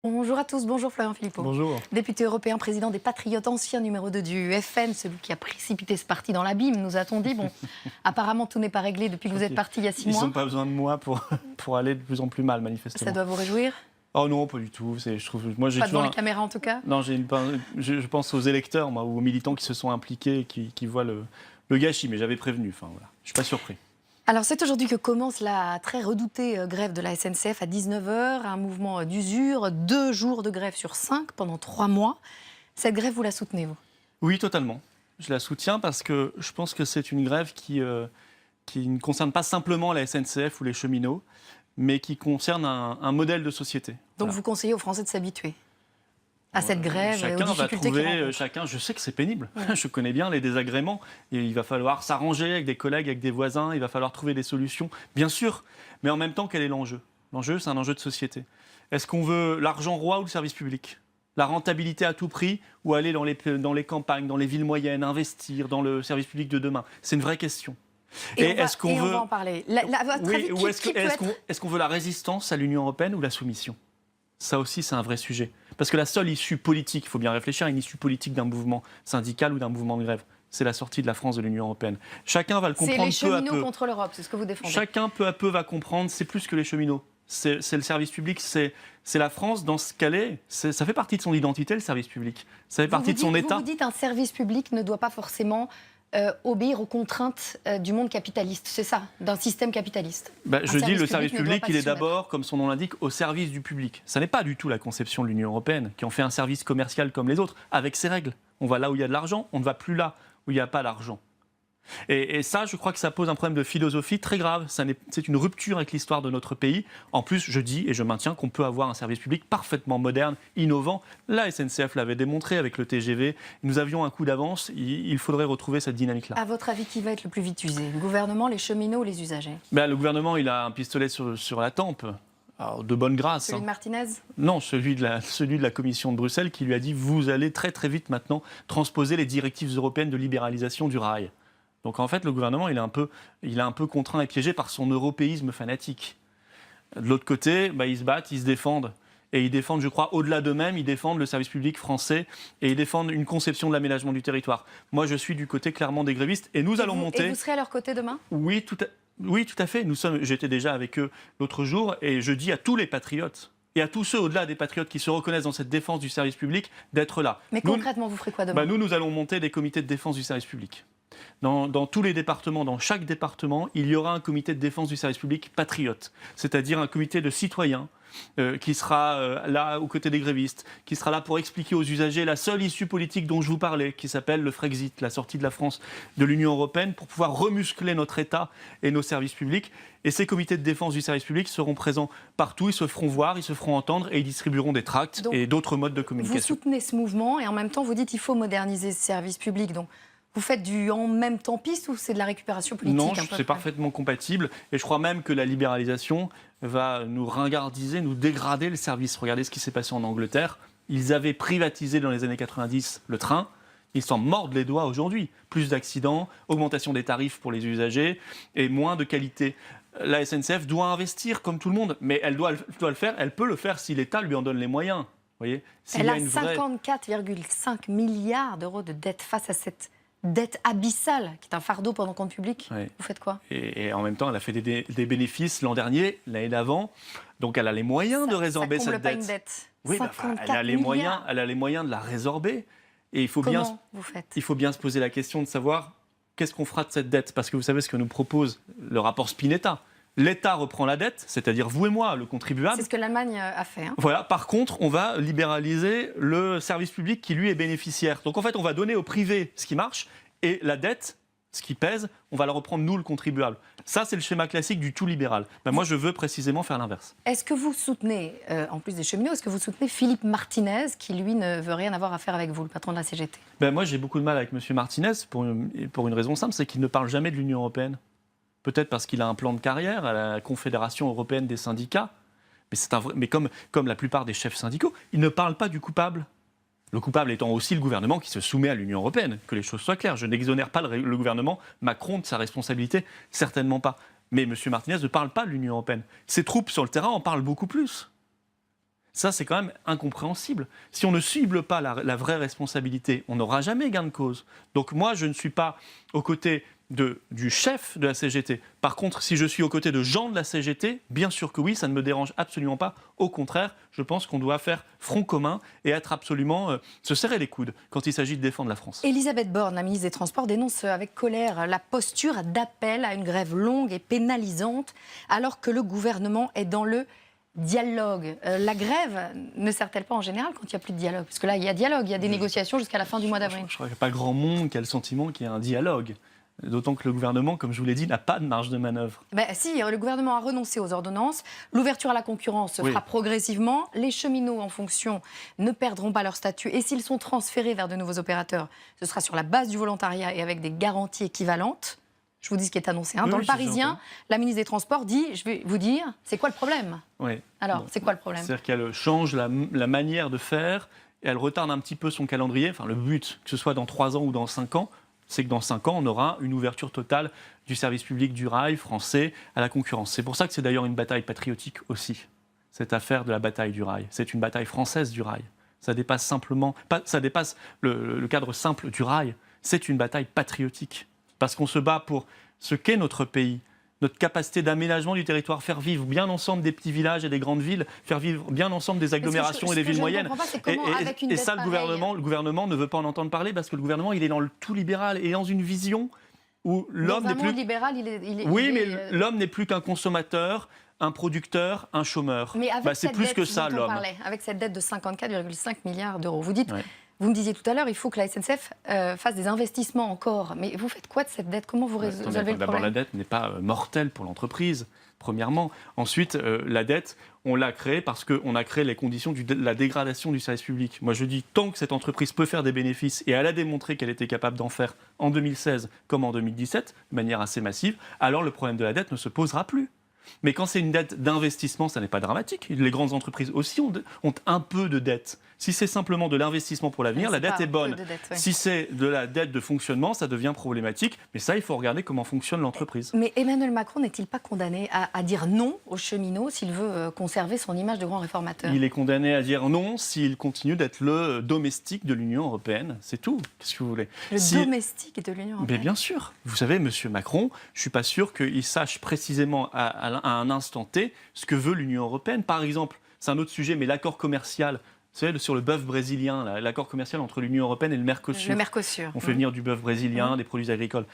Bonjour à tous, bonjour Florian Philippot. Bonjour. Député européen, président des Patriotes, ancien numéro 2 du FN, celui qui a précipité ce parti dans l'abîme, nous a-t-on dit. Bon, apparemment tout n'est pas réglé depuis que vous êtes parti il y a 6 mois. Ils n'ont pas besoin de moi pour aller de plus en plus mal, manifestement. Ça doit vous réjouir? Oh non, pas du tout. Moi, pas devant les caméras en tout cas? Non, je pense aux électeurs, moi, ou aux militants qui se sont impliqués et qui voient le gâchis. Mais j'avais prévenu, enfin voilà. Je ne suis pas surpris. Alors c'est aujourd'hui que commence la très redoutée grève de la SNCF à 19h, un mouvement d'usure, 2 jours de grève sur 5 pendant 3 mois. Cette grève, vous la soutenez, vous? Oui, totalement. Je la soutiens parce que je pense que c'est une grève qui ne concerne pas simplement la SNCF ou les cheminots, mais qui concerne un modèle de société. Donc voilà. Vous conseillez aux Français de s'habituer à cette grève et aux difficultés qu'ils rencontrent. Je sais que c'est pénible, je connais bien les désagréments, et il va falloir s'arranger avec des collègues, avec des voisins, il va falloir trouver des solutions, bien sûr, mais en même temps, quel est l'enjeu? L'enjeu, c'est un enjeu de société. Est-ce qu'on veut l'argent roi ou le service public? La rentabilité à tout prix ou aller dans les campagnes, dans les villes moyennes, investir dans le service public de demain? C'est une vraie question. Est-ce qu'on veut... on va en parler. Est-ce qu'on veut la résistance à l'Union européenne ou la soumission? Ça aussi, c'est un vrai sujet. Parce que la seule issue politique, il faut bien réfléchir à une issue politique d'un mouvement syndical ou d'un mouvement de grève, c'est la sortie de la France de l'Union européenne. Chacun va le comprendre peu à peu. C'est les cheminots contre l'Europe, c'est ce que vous défendez. Chacun peu à peu va comprendre, c'est plus que les cheminots. C'est le service public, c'est la France dans ce qu'elle est. Ça fait partie de son identité, le service public. Ça fait partie de son État. Vous dites un service public ne doit pas forcément obéir aux contraintes du monde capitaliste, c'est ça, d'un système capitaliste. Je dis le service public, il est d'abord, comme son nom l'indique, au service du public. Ça n'est pas du tout la conception de l'Union européenne, qui en fait un service commercial comme les autres, avec ses règles. On va là où il y a de l'argent, on ne va plus là où il n'y a pas d'argent. Et ça, je crois que ça pose un problème de philosophie très grave. C'est une rupture avec l'histoire de notre pays. En plus, je dis et je maintiens qu'on peut avoir un service public parfaitement moderne, innovant. La SNCF l'avait démontré avec le TGV. Nous avions un coup d'avance. Il faudrait retrouver cette dynamique-là. À votre avis, qui va être le plus vite usé? Le gouvernement, les cheminots ou les usagers? Le gouvernement, il a un pistolet sur la tempe. Alors, de bonne grâce. Celui de Martinez? Non, celui de la Commission de Bruxelles qui lui a dit « Vous allez très très vite maintenant transposer les directives européennes de libéralisation du rail ». Donc en fait, le gouvernement, il est un peu contraint et piégé par son européisme fanatique. De l'autre côté, ils se battent, ils se défendent. Et ils défendent, je crois, au-delà d'eux-mêmes, ils défendent le service public français et ils défendent une conception de l'aménagement du territoire. Moi, je suis du côté clairement des grévistes et nous allons monter... Et vous serez à leur côté demain? Oui, tout à fait. J'étais déjà avec eux l'autre jour et je dis à tous les patriotes et à tous ceux au-delà des patriotes qui se reconnaissent dans cette défense du service public d'être là. Mais concrètement, vous ferez quoi demain? Nous allons monter des comités de défense du service public. Dans tous les départements, dans chaque département, il y aura un comité de défense du service public patriote, c'est-à-dire un comité de citoyens qui sera là aux côtés des grévistes, qui sera là pour expliquer aux usagers la seule issue politique dont je vous parlais, qui s'appelle le Frexit, la sortie de la France de l'Union européenne, pour pouvoir remuscler notre État et nos services publics. Et ces comités de défense du service public seront présents partout, ils se feront voir, ils se feront entendre et ils distribueront des tracts et d'autres modes de communication. Vous soutenez ce mouvement et en même temps vous dites qu'il faut moderniser ce service public. Donc vous faites du en même temps piste ou c'est de la récupération politique? Non, c'est parfaitement compatible. Et je crois même que la libéralisation va nous ringardiser, nous dégrader le service. Regardez ce qui s'est passé en Angleterre. Ils avaient privatisé dans les années 90 le train. Ils s'en mordent les doigts aujourd'hui. Plus d'accidents, augmentation des tarifs pour les usagers et moins de qualité. La SNCF doit investir comme tout le monde, mais elle doit le faire. Elle peut le faire si l'État lui en donne les moyens. Vous voyez, elle a 54,5 milliards d'euros de dette face à cette dette abyssale, qui est un fardeau pour nos comptes publics. Oui. Vous faites quoi? Et en même temps, elle a fait des bénéfices l'an dernier, l'année d'avant. Donc elle a les moyens de résorber cette dette. Pas une dette. Oui, elle a les moyens de la résorber. Et il faut bien se poser la question de savoir qu'est-ce qu'on fera de cette dette. Parce que vous savez ce que nous propose le rapport Spinetta. L'État reprend la dette, c'est-à-dire vous et moi, le contribuable. C'est ce que l'Allemagne a fait. Voilà. Par contre, on va libéraliser le service public qui, lui, est bénéficiaire. Donc, en fait, on va donner au privé ce qui marche et la dette, ce qui pèse, on va la reprendre, nous, le contribuable. Ça, c'est le schéma classique du tout libéral. Moi, je veux précisément faire l'inverse. Est-ce que vous soutenez, en plus des cheminots, est-ce que vous soutenez Philippe Martinez, qui, lui, ne veut rien avoir à faire avec vous, le patron de la CGT? Moi, j'ai beaucoup de mal avec M. Martinez pour une raison simple, c'est qu'il ne parle jamais de l'Union européenne. Peut-être parce qu'il a un plan de carrière à la Confédération européenne des syndicats. Mais comme la plupart des chefs syndicaux, il ne parle pas du coupable. Le coupable étant aussi le gouvernement qui se soumet à l'Union européenne. Que les choses soient claires. Je n'exonère pas le gouvernement Macron de sa responsabilité, certainement pas. Mais M. Martinez ne parle pas de l'Union européenne. Ses troupes sur le terrain en parlent beaucoup plus. Ça, c'est quand même incompréhensible. Si on ne cible pas la vraie responsabilité, on n'aura jamais gain de cause. Donc moi, je ne suis pas aux côtés du chef de la CGT. Par contre, si je suis aux côtés de gens de la CGT, bien sûr que oui, ça ne me dérange absolument pas. Au contraire, je pense qu'on doit faire front commun et être absolument se serrer les coudes quand il s'agit de défendre la France. Elisabeth Borne, la ministre des Transports, dénonce avec colère la posture d'appel à une grève longue et pénalisante, alors que le gouvernement est dans le dialogue. La grève ne sert-elle pas en général quand il n'y a plus de dialogue? Parce que là, il y a dialogue, il y a des négociations jusqu'à la fin du mois d'avril. Je crois qu'il n'y a pas grand monde qui a le sentiment qu'il y a un dialogue. D'autant que le gouvernement, comme je vous l'ai dit, n'a pas de marge de manœuvre. Si, le gouvernement a renoncé aux ordonnances. L'ouverture à la concurrence se fera progressivement. Les cheminots en fonction ne perdront pas leur statut. Et s'ils sont transférés vers de nouveaux opérateurs, ce sera sur la base du volontariat et avec des garanties équivalentes. Je vous dis ce qui est annoncé. Dans le Parisien, la ministre des Transports dit, je vais vous dire, c'est quoi le problème? Alors, c'est quoi le problème? C'est-à-dire qu'elle change la manière de faire et elle retarde un petit peu son calendrier. Enfin, le but, que ce soit dans 3 ans ou dans 5 ans, c'est que dans 5 ans, on aura une ouverture totale du service public du rail français à la concurrence. C'est pour ça que c'est d'ailleurs une bataille patriotique aussi, cette affaire de la bataille du rail. C'est une bataille française du rail. Ça dépasse le cadre simple du rail. C'est une bataille patriotique. Parce qu'on se bat pour ce qu'est notre pays, notre capacité d'aménagement du territoire, faire vivre bien ensemble des petits villages et des grandes villes, faire vivre bien ensemble des agglomérations et des villes moyennes. Et ça, le gouvernement ne veut pas en entendre parler parce que le gouvernement, il est dans le tout libéral et dans une vision où l'homme n'est plus... libéral, l'homme n'est plus qu'un consommateur, un producteur, un chômeur. Mais c'est plus que ça, l'homme. Avec cette dette de 54,5 milliards d'euros, vous dites... Vous me disiez tout à l'heure, il faut que la SNCF fasse des investissements encore. Mais vous faites quoi de cette dette? Comment vous résolvez le problème? D'abord, la dette n'est pas mortelle pour l'entreprise, premièrement. Ensuite, la dette, on l'a créée parce qu'on a créé les conditions de la dégradation du service public. Moi, je dis, tant que cette entreprise peut faire des bénéfices, et elle a démontré qu'elle était capable d'en faire en 2016 comme en 2017, de manière assez massive, alors le problème de la dette ne se posera plus. Mais quand c'est une dette d'investissement, ça n'est pas dramatique. Les grandes entreprises aussi ont un peu de dette. Si c'est simplement de l'investissement pour l'avenir, la dette est bonne. Si c'est de la dette de fonctionnement, ça devient problématique. Mais ça, il faut regarder comment fonctionne l'entreprise. Mais Emmanuel Macron n'est-il pas condamné à dire non aux cheminots s'il veut conserver son image de grand réformateur? Il est condamné à dire non s'il continue d'être le domestique de l'Union européenne. C'est tout. Qu'est-ce que vous voulez? Domestique de l'Union européenne? Mais bien sûr. Vous savez, M. Macron, je ne suis pas sûr qu'il sache précisément à un instant T ce que veut l'Union européenne. Par exemple, c'est un autre sujet, mais l'accord commercial... Vous savez, sur le bœuf brésilien, l'accord commercial entre l'Union européenne et le Mercosur. Le Mercosur. On fait venir du bœuf brésilien, des produits agricoles.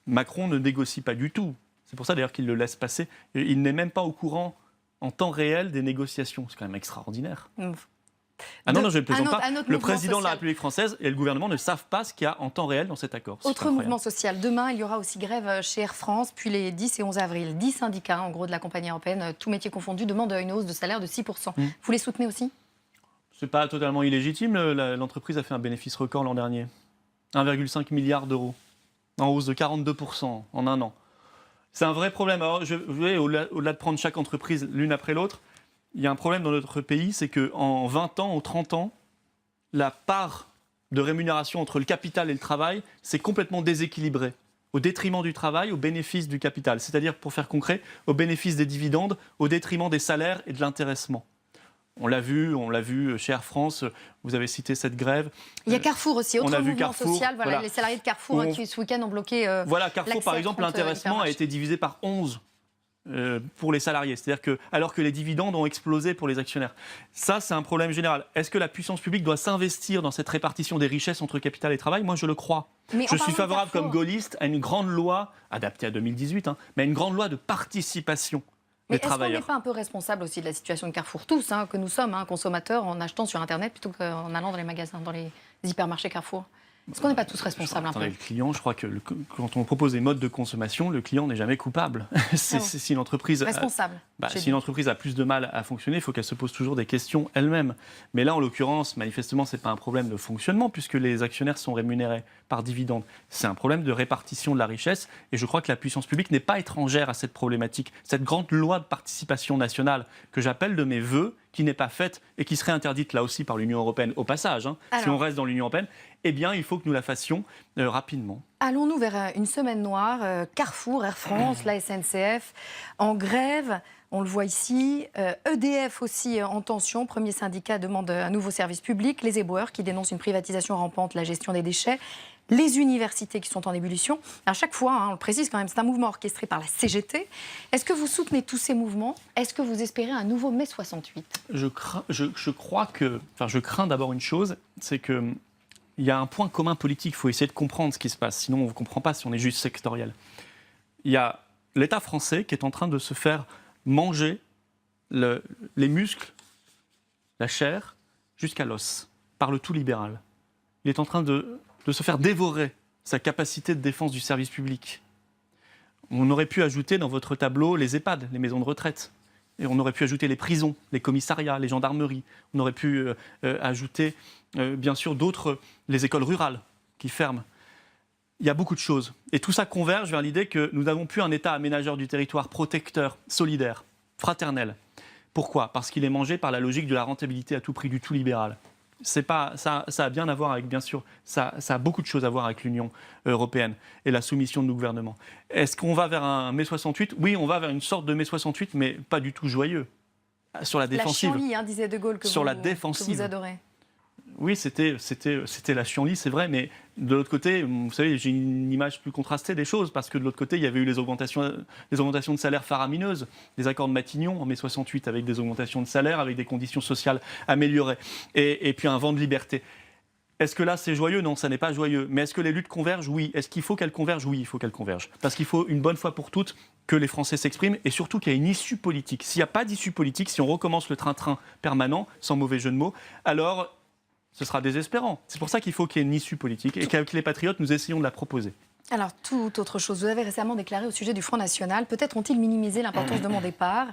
Macron ne négocie pas du tout. C'est pour ça d'ailleurs qu'il le laisse passer. Il n'est même pas au courant en temps réel des négociations. C'est quand même extraordinaire. Ah non, je ne plaisante pas. Le président de la République française et le gouvernement ne savent pas ce qu'il y a en temps réel dans cet accord. Autre mouvement social. Demain, il y aura aussi grève chez Air France, puis les 10 et 11 avril. 10 syndicats, en gros, de la compagnie européenne, tous métiers confondus, demandent une hausse de salaire de 6%. Vous les soutenez aussi? Ce n'est pas totalement illégitime. L'entreprise a fait un bénéfice record l'an dernier. 1,5 milliard d'euros, en hausse de 42% en un an. C'est un vrai problème. Alors, au-delà de prendre chaque entreprise l'une après l'autre, il y a un problème dans notre pays, c'est qu'en 20 ans ou 30 ans, la part de rémunération entre le capital et le travail s'est complètement déséquilibrée, au détriment du travail, au bénéfice du capital. C'est-à-dire, pour faire concret, au bénéfice des dividendes, au détriment des salaires et de l'intéressement. On l'a vu chez Air France, vous avez cité cette grève. Il y a Carrefour aussi, autre mouvement Carrefour, social, les salariés de Carrefour qui ce week-end ont bloqué Carrefour par exemple, l'intéressement a été divisé par 11 pour les salariés, c'est-à-dire que, alors que les dividendes ont explosé pour les actionnaires. Ça, c'est un problème général. Est-ce que la puissance publique doit s'investir dans cette répartition des richesses entre capital et travail? Moi, je le crois. Je suis favorable comme gaulliste à une grande loi, adaptée à 2018, mais à une grande loi de participation. Mais est-ce qu'on n'est pas un peu responsable aussi de la situation de Carrefour, tous, que nous sommes, consommateurs, en achetant sur Internet plutôt qu'en allant dans les magasins, dans les hypermarchés Carrefour? Est-ce qu'on n'est pas tous responsables un peu? Le client, je crois que quand on propose des modes de consommation, le client n'est jamais coupable. Si une entreprise a plus de mal à fonctionner, il faut qu'elle se pose toujours des questions elle-même. Mais là, en l'occurrence, manifestement, ce n'est pas un problème de fonctionnement puisque les actionnaires sont rémunérés par dividende. C'est un problème de répartition de la richesse et je crois que la puissance publique n'est pas étrangère à cette problématique. Cette grande loi de participation nationale que j'appelle de mes vœux, qui n'est pas faite et qui serait interdite là aussi par l'Union européenne au passage, si on reste dans l'Union européenne, eh bien il faut que nous la fassions rapidement. Allons-nous vers une semaine noire, Carrefour, Air France, la SNCF, en grève On le voit ici. EDF aussi en tension. Premier syndicat demande un nouveau service public. Les éboueurs qui dénoncent une privatisation rampante, la gestion des déchets. Les universités qui sont en ébullition. À chaque fois, on le précise quand même, c'est un mouvement orchestré par la CGT. Est-ce que vous soutenez tous ces mouvements? Est-ce que vous espérez un nouveau mai 68? Je crains d'abord une chose, c'est qu'il y a un point commun politique. Il faut essayer de comprendre ce qui se passe. Sinon, on ne comprend pas si on est juste sectoriel. Il y a l'État français qui est en train de se faire manger les muscles, la chair, jusqu'à l'os, par le tout libéral. Il est en train de se faire dévorer sa capacité de défense du service public. On aurait pu ajouter dans votre tableau les EHPAD, les maisons de retraite. Et on aurait pu ajouter les prisons, les commissariats, les gendarmeries. On aurait pu ajouter, bien sûr, les écoles rurales qui ferment. Il y a beaucoup de choses. Et tout ça converge vers l'idée que nous n'avons plus un État aménageur du territoire, protecteur, solidaire, fraternel. Pourquoi? Parce qu'il est mangé par la logique de la rentabilité à tout prix, du tout libéral. Ça a bien à voir avec, bien sûr, ça a beaucoup de choses à voir avec l'Union européenne et la soumission de nos gouvernements. Est-ce qu'on va vers un mai 68? Oui, on va vers une sorte de mai 68, mais pas du tout joyeux. Sur la défensive. La chienlit, disait De Gaulle, que vous adorez. Oui, c'était la chienlit, c'est vrai, mais de l'autre côté, vous savez, j'ai une image plus contrastée des choses, parce que de l'autre côté, il y avait eu les augmentations de salaire faramineuses, les accords de Matignon en mai 68, avec des augmentations de salaire, avec des conditions sociales améliorées, et puis un vent de liberté. Est-ce que là, c'est joyeux? Non, ça n'est pas joyeux. Mais est-ce que les luttes convergent? Oui. Est-ce qu'il faut qu'elles convergent? Oui, il faut qu'elles convergent. Parce qu'il faut, une bonne fois pour toutes, que les Français s'expriment, et surtout qu'il y ait une issue politique. S'il n'y a pas d'issue politique, si on recommence le train-train permanent, sans mauvais jeu de mots, alors ce sera désespérant. C'est pour ça qu'il faut qu'il y ait une issue politique et qu'avec les Patriotes, nous essayons de la proposer. Alors, toute autre chose. Vous avez récemment déclaré au sujet du Front National, peut-être ont-ils minimisé l'importance de mon départ.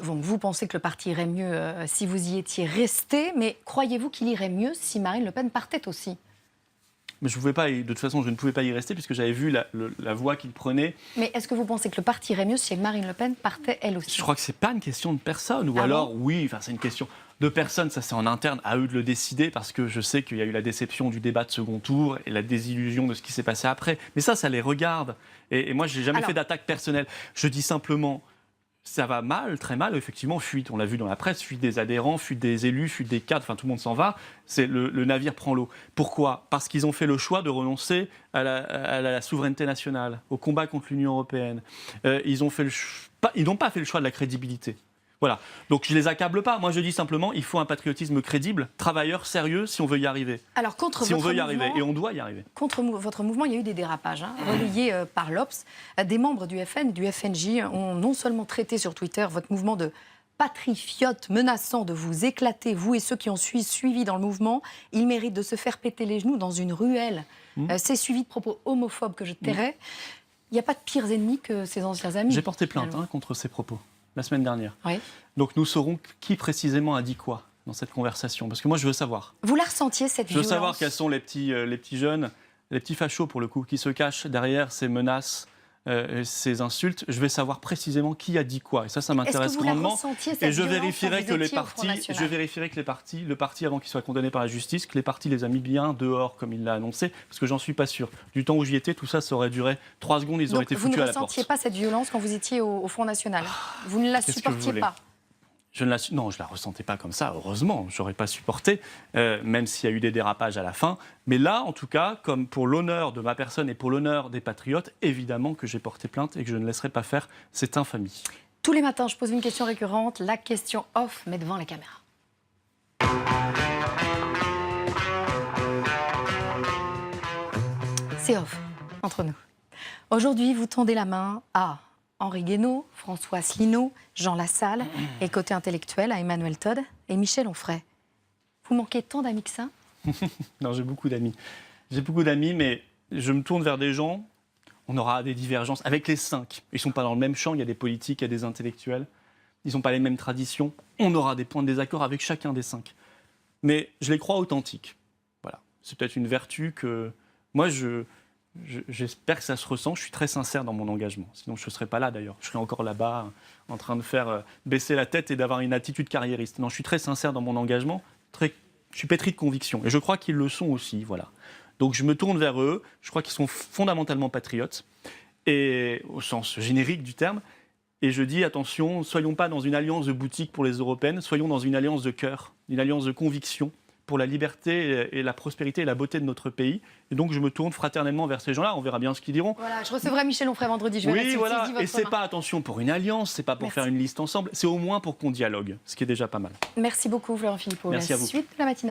Donc, vous pensez que le parti irait mieux si vous y étiez resté, mais croyez-vous qu'il irait mieux si Marine Le Pen partait aussi? Mais je pouvais pas, de toute façon, je ne pouvais pas y rester puisque j'avais vu la voie qu'il prenait. Mais est-ce que vous pensez que le parti irait mieux si Marine Le Pen partait elle aussi? Je crois que c'est pas une question de personne. Ou alors, oui, c'est une question de personne. Ça, c'est en interne, à eux de le décider, parce que je sais qu'il y a eu la déception du débat de second tour et la désillusion de ce qui s'est passé après. Mais ça les regarde. Et moi, je n'ai jamais fait d'attaque personnelle. Je dis simplement, ça va mal, très mal, effectivement, fuite, on l'a vu dans la presse, fuite des adhérents, fuite des élus, fuite des cadres, enfin tout le monde s'en va, le navire prend l'eau. Pourquoi? Parce qu'ils ont fait le choix de renoncer à la souveraineté nationale, au combat contre l'Union européenne. Ils n'ont pas fait le choix de la crédibilité. Voilà, donc je ne les accable pas. Moi, je dis simplement, il faut un patriotisme crédible, travailleur, sérieux, si on veut y arriver. Alors, si on veut y arriver, et on doit y arriver. Contre votre mouvement, il y a eu des dérapages, relayés par l'Obs. Des membres du FN, du FNJ ont non seulement traité sur Twitter votre mouvement de patriote menaçant de vous éclater, vous et ceux qui ont suivi dans le mouvement. Ils méritent de se faire péter les genoux dans une ruelle. C'est suivi de propos homophobes que je tairai. Il n'y a pas de pires ennemis que ces anciens amis. J'ai porté plainte contre ces propos la semaine dernière. Oui. Donc nous saurons qui précisément a dit quoi dans cette conversation. Parce que moi, je veux savoir. Vous la ressentiez, cette violence? Je veux savoir quels sont les petits jeunes, les petits fachos, pour le coup, qui se cachent derrière ces menaces, ces insultes. Je vais savoir précisément qui a dit quoi. Et ça m'intéresse grandement. Et je vérifierai que les partis, le parti, avant qu'il soit condamné par la justice, que les partis les a mis bien dehors, comme il l'a annoncé, parce que j'en suis pas sûr. Du temps où j'y étais, tout ça aurait duré 3 secondes, ils auraient été foutus à la porte. Vous ne ressentiez pas cette violence quand vous étiez au Front National? Vous ne la supportiez pas? Non, je ne la ressentais pas comme ça, heureusement. Je n'aurais pas supporté, même s'il y a eu des dérapages à la fin. Mais là, en tout cas, comme pour l'honneur de ma personne et pour l'honneur des patriotes, évidemment que j'ai porté plainte et que je ne laisserai pas faire cette infamie. Tous les matins, je pose une question récurrente, la question off, mais devant la caméra. C'est off, entre nous. Aujourd'hui, vous tendez la main à Henri Guénaud, François Asselineau, Jean Lassalle, et côté intellectuel à Emmanuel Todd et Michel Onfray. Vous manquez tant d'amis que ça? Non, j'ai beaucoup d'amis. J'ai beaucoup d'amis, mais je me tourne vers des gens, on aura des divergences avec les 5. Ils ne sont pas dans le même champ, il y a des politiques, il y a des intellectuels, ils n'ont pas les mêmes traditions. On aura des points de désaccord avec chacun des 5. Mais je les crois authentiques. Voilà. C'est peut-être une vertu que... Moi, j'espère que ça se ressent. Je suis très sincère dans mon engagement. Sinon, je ne serais pas là, d'ailleurs. Je serais encore là-bas, en train de faire baisser la tête et d'avoir une attitude carriériste. Non, je suis très sincère dans mon engagement. Je suis pétri de conviction. Et je crois qu'ils le sont aussi, voilà. Donc, je me tourne vers eux. Je crois qu'ils sont fondamentalement patriotes, et au sens générique du terme. Et je dis, attention, soyons pas dans une alliance de boutique pour les européennes, soyons dans une alliance de cœur, une alliance de conviction pour la liberté et la prospérité et la beauté de notre pays. Et donc, je me tourne fraternellement vers ces gens-là. On verra bien ce qu'ils diront. Voilà, je recevrai Michel Onfray vendredi. Je vais Oui, voilà. Et c'est pas, attention, pour une alliance, c'est pas pour faire une liste ensemble. C'est au moins pour qu'on dialogue, ce qui est déjà pas mal. Merci beaucoup, Florent Philippot. Merci à vous. Suite de la matinale.